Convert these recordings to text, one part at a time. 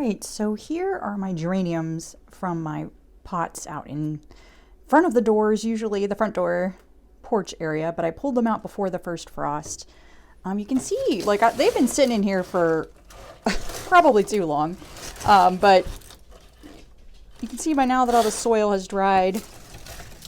right, so here are my geraniums from my pots out in front of the doors, usually the front door porch area, but I pulled them out before the first frost. You can see, like, they've been sitting in here for probably too long, but you can see by now that all the soil has dried.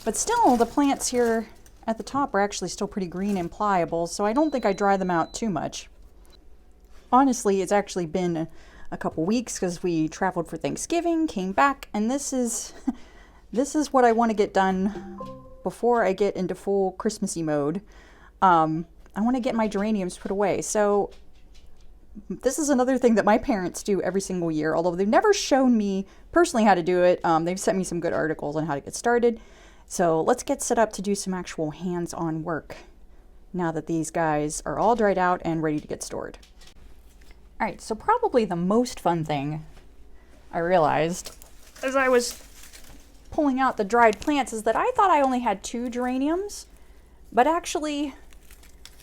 But still, the plants here at the top are actually still pretty green and pliable, so I don't think I dry them out too much. Honestly, it's actually been a couple weeks because we traveled for Thanksgiving, came back, and this is what I want to get done before I get into full Christmassy mode. I want to get my geraniums put away. So this is another thing that my parents do every single year, although they've never shown me personally how to do it. They've sent me some good articles on how to get started. So let's get set up to do some actual hands-on work now that these guys are all dried out and ready to get stored. All right, so probably the most fun thing I realized as I was pulling out the dried plants is that I thought I only had 2 geraniums, but actually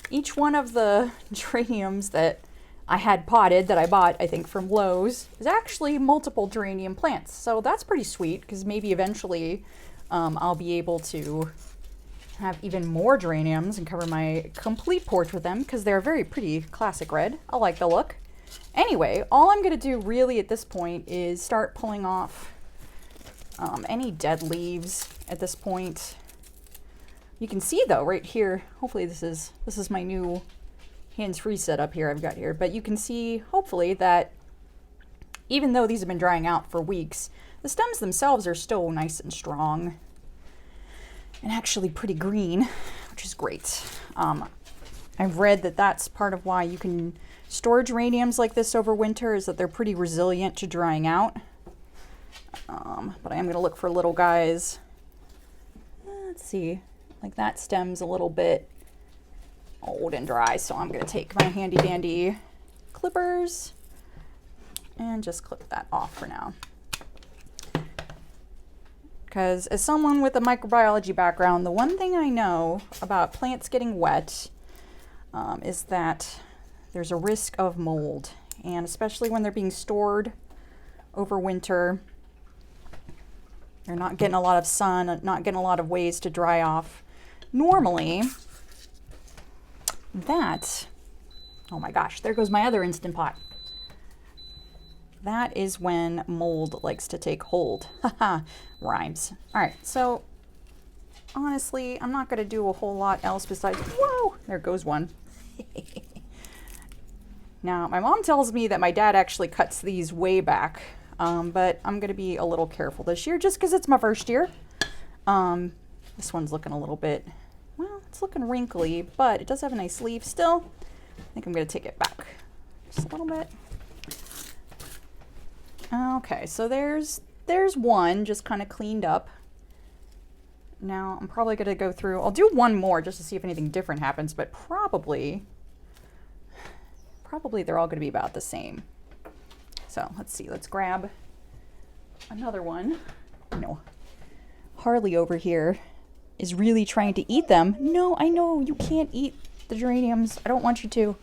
each one of the geraniums that I had potted that I bought, I think, from Lowe's is actually multiple geranium plants. So that's pretty sweet because maybe eventually I'll be able to have even more geraniums and cover my complete porch with them because they're very pretty classic red. I like the look. Anyway, all I'm going to do really at this point is start pulling off any dead leaves at this point. You can see though right here, hopefully this is my new hands-free setup here I've got here, but you can see hopefully that even though these have been drying out for weeks, the stems themselves are still nice and strong and actually pretty green, which is great. I've read that that's part of why you can store geraniums like this over winter, is that they're pretty resilient to drying out. But I am going to look for little guys. Let's see, like that stem's a little bit old and dry, so I'm going to take my handy dandy clippers and just clip that off for now. Because as someone with a microbiology background, the one thing I know about plants getting wet is that there's a risk of mold, and especially when they're being stored over winter, they're not getting a lot of sun, not getting a lot of ways to dry off. Normally, oh my gosh, there goes my other Instant Pot. That is when mold likes to take hold. Haha, rhymes. All right, so honestly, I'm not going to do a whole lot else besides, whoa, there goes one. Now, my mom tells me that my dad actually cuts these way back, but I'm going to be a little careful this year just because it's my first year. This one's looking a little bit, well, it's looking wrinkly, but it does have a nice leaf still. I think I'm going to take it back just a little bit. Okay, so there's one just kind of cleaned up. Now, I'm probably going to go through, I'll do one more just to see if anything different happens, but probably they're all going to be about the same. So let's see, let's grab another one. No, Harley over here is really trying to eat them. No, I know you can't eat the geraniums. I don't want you to.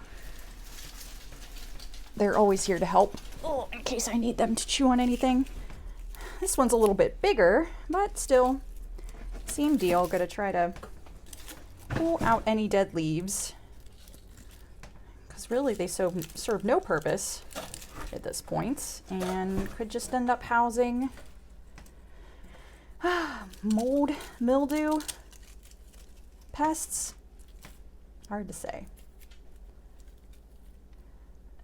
They're always here to help. Oh, in case I need them to chew on anything. This one's a little bit bigger, but still, same deal. Gonna try to pull out any dead leaves, because really they serve no purpose at this point, and could just end up housing mold, mildew, pests. Hard to say.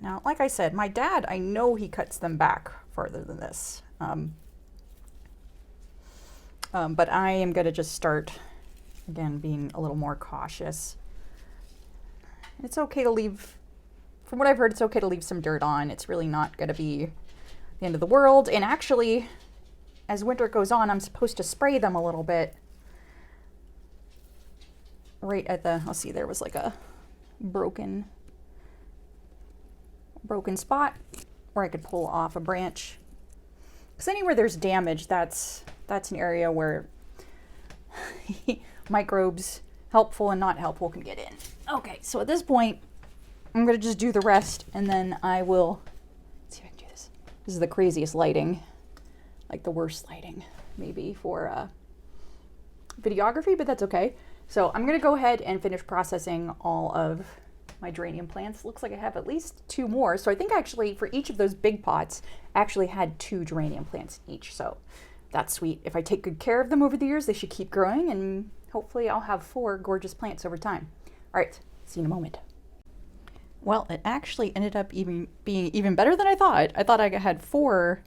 Now, like I said, my dad, I know he cuts them back farther than this. But I am going to just start, again, being a little more cautious. It's okay to leave, from what I've heard, it's okay to leave some dirt on. It's really not going to be the end of the world. And actually, as winter goes on, I'm supposed to spray them a little bit. Right at the, let's see, there was like a broken spot where I could pull off a branch. Because anywhere there's damage, that's an area where microbes, helpful and not helpful, can get in. Okay, so at this point, I'm going to just do the rest, and then I will, let's see if I can do this, This is the craziest lighting, like the worst lighting maybe for videography, but that's okay. So I'm gonna go ahead and finish processing all of my geranium plants. Looks like I have at least 2 more. So I think actually for each of those big pots, I actually had 2 geranium plants each. So that's sweet. If I take good care of them over the years, they should keep growing, and hopefully I'll have 4 gorgeous plants over time. All right, see you in a moment. Well, it actually ended up being even better than I thought. I thought I had 4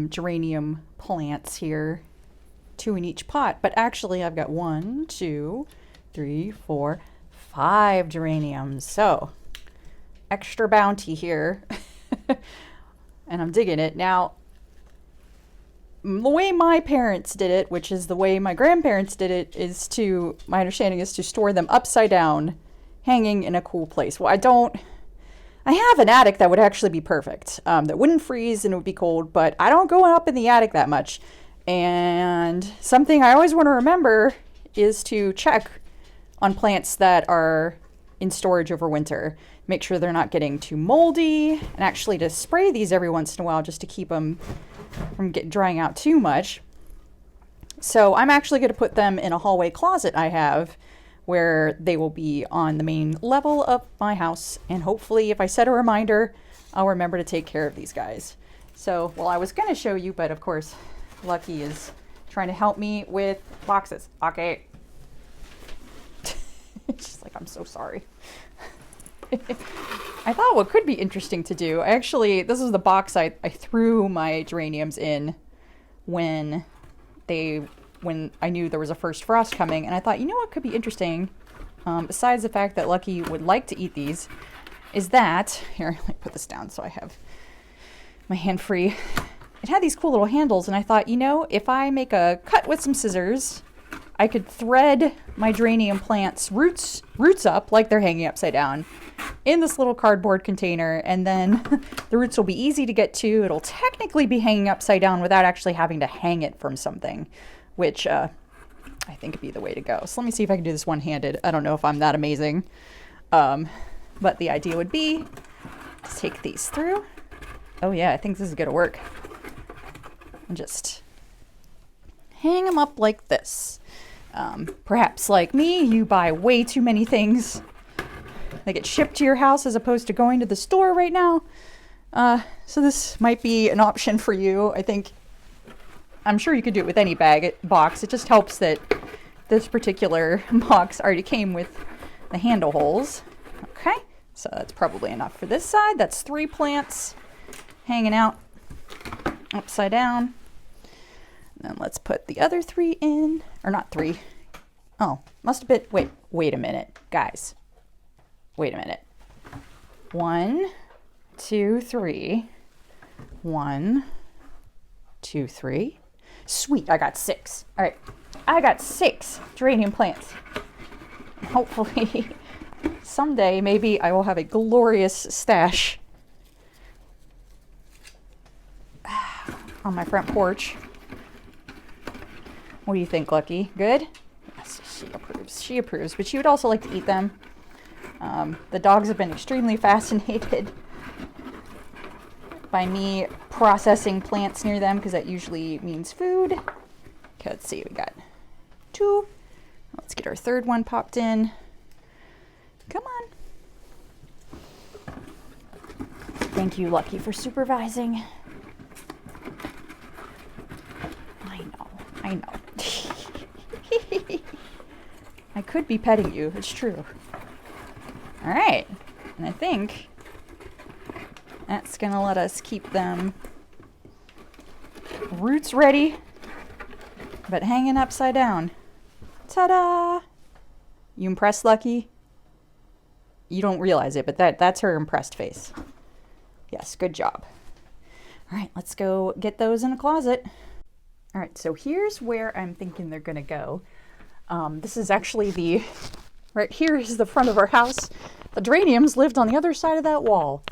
geranium plants here, 2 in each pot, but actually I've got 1, 2, 3, 4, 5 geraniums. So extra bounty here. And I'm digging it. Now, the way my parents did it, which is the way my grandparents did it, is to, my understanding is to store them upside down, hanging in a cool place. Well, I have an attic that would actually be perfect, that wouldn't freeze and it would be cold, but I don't go up in the attic that much. And something I always want to remember is to check on plants that are in storage over winter. Make sure they're not getting too moldy, and actually to spray these every once in a while just to keep them from drying out too much. So I'm actually going to put them in a hallway closet I have, where they will be on the main level of my house, and hopefully if I set a reminder, I'll remember to take care of these guys. So, well, I was going to show you, but of course Lucky is trying to help me with boxes. Okay. She's like, I'm so sorry. I thought what could be interesting to do, this is the box I threw my geraniums in when I knew there was a first frost coming, and I thought, you know what could be interesting, besides the fact that Lucky would like to eat these, is that, here, let me put this down so I have my hand free. It had these cool little handles, and I thought, you know, if I make a cut with some scissors, I could thread my geranium plants roots up like they're hanging upside down in this little cardboard container, and then the roots will be easy to get to. It'll technically be hanging upside down without actually having to hang it from something, which I think would be the way to go. So let me see if I can do this one-handed. I don't know if I'm that amazing, but the idea would be to take these through. Oh yeah, I think this is gonna work. And just hang them up like this. Perhaps like me, you buy way too many things. They get shipped to your house as opposed to going to the store right now. So this might be an option for you. I'm sure you could do it with any box. It just helps that this particular box already came with the handle holes. Okay, so that's probably enough for this side. That's 3 plants hanging out upside down. And then let's put the other 3 in, or not 3. Oh, must have been, wait a minute, guys. Wait a minute. 1, 2, 3. 1, 2, 3. Sweet, I got 6. All right, I got 6 geranium plants. Hopefully, someday, maybe I will have a glorious stash on my front porch. What do you think, Lucky? Good? Yes, she approves. She approves, but she would also like to eat them. The dogs have been extremely fascinated by me processing plants near them, because that usually means food. Okay, let's see. We got 2. Let's get our 3rd one popped in. Come on. Thank you, Lucky, for supervising. I know. I could be petting you. It's true. All right. And I think that's going to let us keep them roots ready, but hanging upside down. Ta-da! You impressed, Lucky? You don't realize it, but that's her impressed face. Yes, good job. All right, let's go get those in a closet. All right, so here's where I'm thinking they're gonna go. This is actually right here is the front of our house. The geraniums lived on the other side of that wall.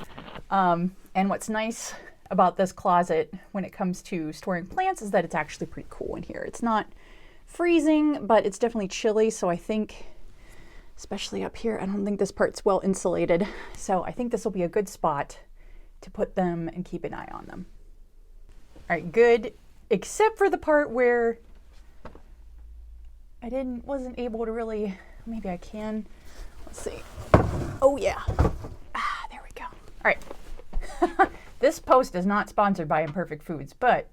And what's nice about this closet when it comes to storing plants is that it's actually pretty cool in here. It's not freezing, but it's definitely chilly. So I think, especially up here, I don't think this part's well insulated. So I think this will be a good spot to put them and keep an eye on them. All right, good, except for the part where I wasn't able to really, maybe I can, let's see. Oh yeah, there we go. All right, this post is not sponsored by Imperfect Foods, but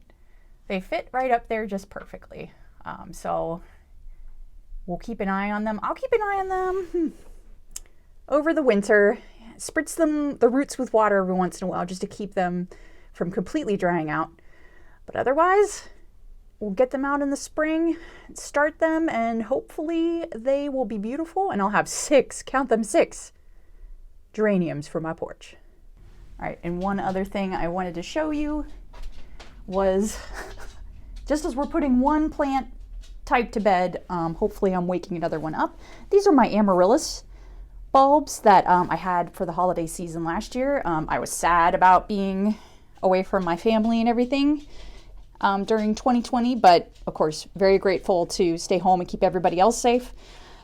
they fit right up there just perfectly. So we'll keep an eye on them. I'll keep an eye on them over the winter. Spritz the roots with water every once in a while just to keep them from completely drying out. But otherwise, we'll get them out in the spring, start them, and hopefully they will be beautiful. And I'll have 6, count them, 6 geraniums for my porch. All right, and one other thing I wanted to show you was just as we're putting one plant type to bed, hopefully I'm waking another one up. These are my amaryllis bulbs that I had for the holiday season last year. I was sad about being away from my family and everything during 2020, but of course very grateful to stay home and keep everybody else safe.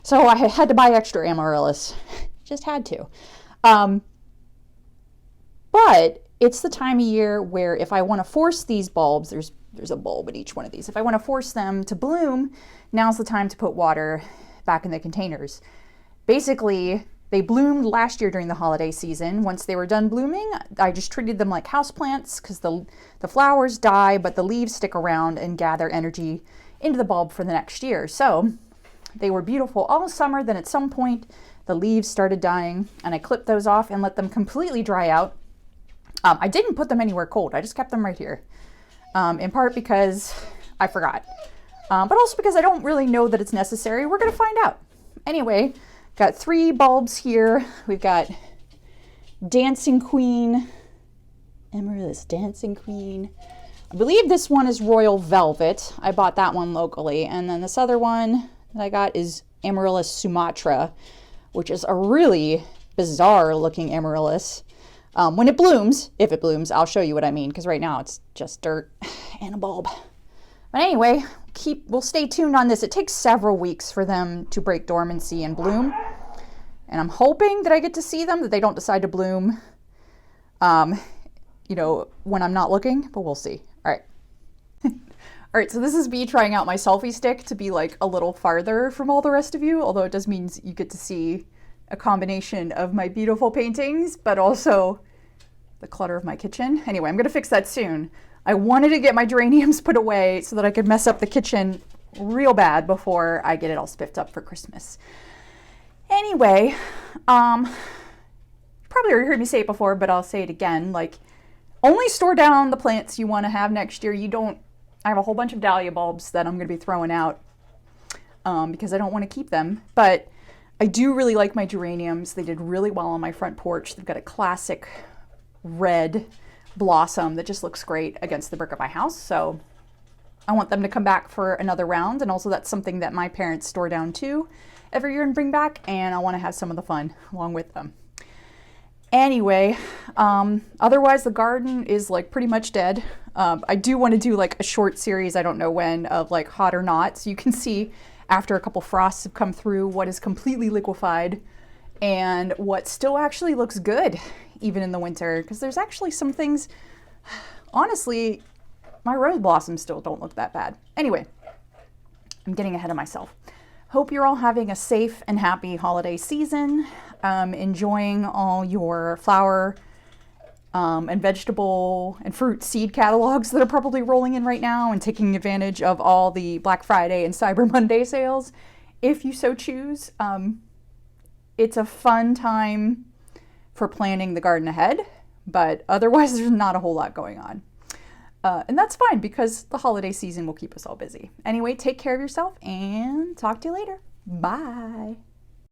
So I had to buy extra amaryllis, just had to. But it's the time of year where if I want to force these bulbs, there's a bulb in each one of these. If I want to force them to bloom, now's the time to put water back in the containers. Basically, they bloomed last year during the holiday season. Once they were done blooming, I just treated them like houseplants because the flowers die, but the leaves stick around and gather energy into the bulb for the next year. So they were beautiful all summer. Then at some point, the leaves started dying, and I clipped those off and let them completely dry out. I didn't put them anywhere cold. I just kept them right here, in part because I forgot, but also because I don't really know that it's necessary. We're going to find out. Anyway, got 3 bulbs here. We've got Dancing Queen, Amaryllis Dancing Queen. I believe this one is Royal Velvet. I bought that one locally. And then this other one that I got is Amaryllis Sumatra, which is a really bizarre looking amaryllis. When it blooms, if it blooms, I'll show you what I mean, because right now it's just dirt and a bulb. But anyway, we'll stay tuned on this. It takes several weeks for them to break dormancy and bloom. And I'm hoping that I get to see them, that they don't decide to bloom, when I'm not looking, but we'll see. All right. All right, so this is me trying out my selfie stick to be like a little farther from all the rest of you, although it does mean you get to see a combination of my beautiful paintings, but also the clutter of my kitchen. Anyway, I'm gonna fix that soon. I wanted to get my geraniums put away so that I could mess up the kitchen real bad before I get it all spiffed up for Christmas. Anyway, probably already heard me say it before, but I'll say it again. Like, only store down the plants you want to have next year. I have a whole bunch of dahlia bulbs that I'm going to be throwing out because I don't want to keep them. But I do really like my geraniums. They did really well on my front porch. They've got a classic red blossom that just looks great against the brick of my house. So I want them to come back for another round. And also that's something that my parents store down too every year and bring back. And I want to have some of the fun along with them. Anyway, otherwise the garden is like pretty much dead. I do want to do like a short series, I don't know when, of like hot or not. So you can see after a couple frosts have come through what is completely liquefied and what still actually looks good even in the winter. Because there's actually some things, honestly, my rose blossoms still don't look that bad. Anyway, I'm getting ahead of myself. Hope you're all having a safe and happy holiday season. Enjoying all your flower and vegetable and fruit seed catalogs that are probably rolling in right now, and taking advantage of all the Black Friday and Cyber Monday sales, if you so choose. It's a fun time for planning the garden ahead, but otherwise there's not a whole lot going on. And that's fine because the holiday season will keep us all busy. Anyway, take care of yourself and talk to you later. Bye.